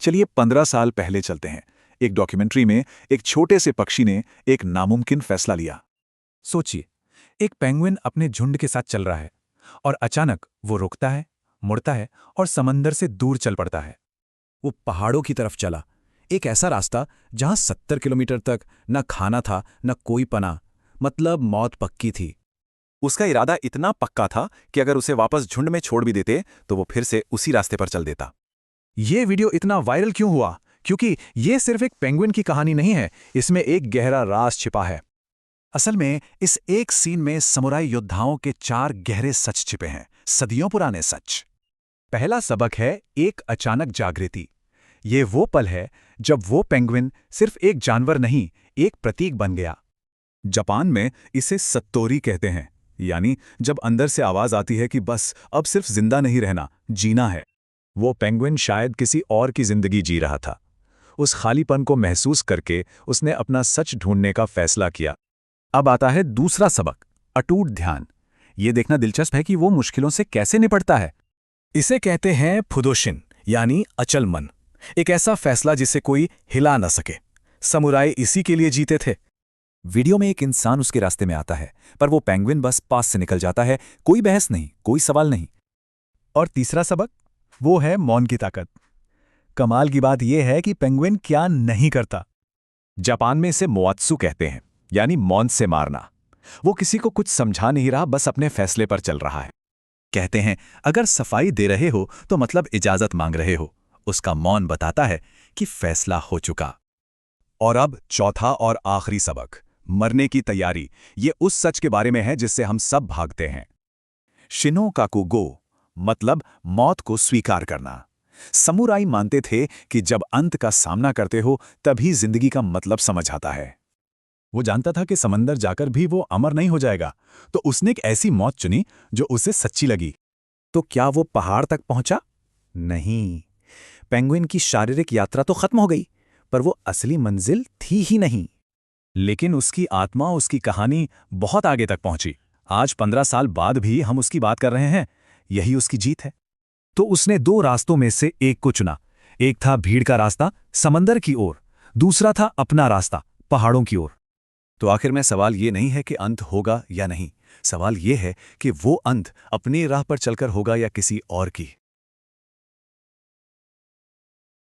चलिए 15 साल पहले चलते हैं। एक डॉक्यूमेंट्री में एक छोटे से पक्षी ने एक नामुमकिन फैसला लिया। सोचिए, एक पेंगुइन अपने झुंड के साथ चल रहा है और अचानक वो रुकता है, मुड़ता है और समंदर से दूर चल पड़ता है। वो पहाड़ों की तरफ चला, एक ऐसा रास्ता जहां 70 किलोमीटर तक न खाना था न कोई पनाह, मतलब मौत पक्की थी। उसका इरादा इतना पक्का था कि अगर उसे वापस झुंड में छोड़ भी देते तो वो फिर से उसी रास्ते पर चल देता। ये वीडियो इतना वायरल क्यों हुआ? क्योंकि ये सिर्फ एक पेंगुइन की कहानी नहीं है, इसमें एक गहरा राज छिपा है। असल में इस एक सीन में समुराई योद्धाओं के 4 गहरे सच छिपे हैं, सदियों पुराने सच। पहला सबक है एक अचानक जागृति। ये वो पल है जब वो पेंगुइन सिर्फ एक जानवर नहीं, एक प्रतीक बन गया। जापान में इसे सत्तोरी कहते हैं, यानी जब अंदर से आवाज आती है कि बस अब सिर्फ जिंदा नहीं रहना, जीना है। वो पेंगुइन शायद किसी और की जिंदगी जी रहा था। उस खालीपन को महसूस करके उसने अपना सच ढूंढने का फैसला किया। अब आता है दूसरा सबक, अटूट ध्यान। ये देखना दिलचस्प है कि वो मुश्किलों से कैसे निपटता है। इसे कहते हैं फुदोशिन, यानी अचल मन। एक ऐसा फैसला जिसे कोई हिला न सके। समुराई इसी के लिए जीते थे। वीडियो में एक इंसान उसके रास्ते में आता है, पर वो पेंगुइन बस पास से निकल जाता है। कोई बहस नहीं, कोई सवाल नहीं। और तीसरा सबक, वो है मौन की ताकत। कमाल की बात यह है कि पेंगुइन क्या नहीं करता। जापान में इसे मोआत्सु कहते हैं, यानी मौन से मारना। वो किसी को कुछ समझा नहीं रहा, बस अपने फैसले पर चल रहा है। कहते हैं अगर सफाई दे रहे हो तो मतलब इजाजत मांग रहे हो। उसका मौन बताता है कि फैसला हो चुका। और अब चौथा और आखिरी सबक, मरने की तैयारी। ये उस सच के बारे में है जिससे हम सब भागते हैं। शिनो काकु गो, मतलब मौत को स्वीकार करना। समुराई मानते थे कि जब अंत का सामना करते हो तभी जिंदगी का मतलब समझ आता है। वो जानता था कि समंदर जाकर भी वो अमर नहीं हो जाएगा, तो उसने एक ऐसी मौत चुनी जो उसे सच्ची लगी। तो क्या वो पहाड़ तक पहुंचा? नहीं। पेंगुइन की शारीरिक यात्रा तो खत्म हो गई, पर वो असली मंजिल थी ही नहीं। लेकिन उसकी आत्मा, उसकी कहानी बहुत आगे तक पहुंची। आज 15 साल बाद भी हम उसकी बात कर रहे हैं। यही उसकी जीत है। तो उसने 2 रास्तों में से एक को चुना। एक था भीड़ का रास्ता, समंदर की ओर। दूसरा था अपना रास्ता, पहाड़ों की ओर। तो आखिर में सवाल ये नहीं है कि अंत होगा या नहीं। सवाल ये है कि वो अंत अपनी राह पर चलकर होगा या किसी और की।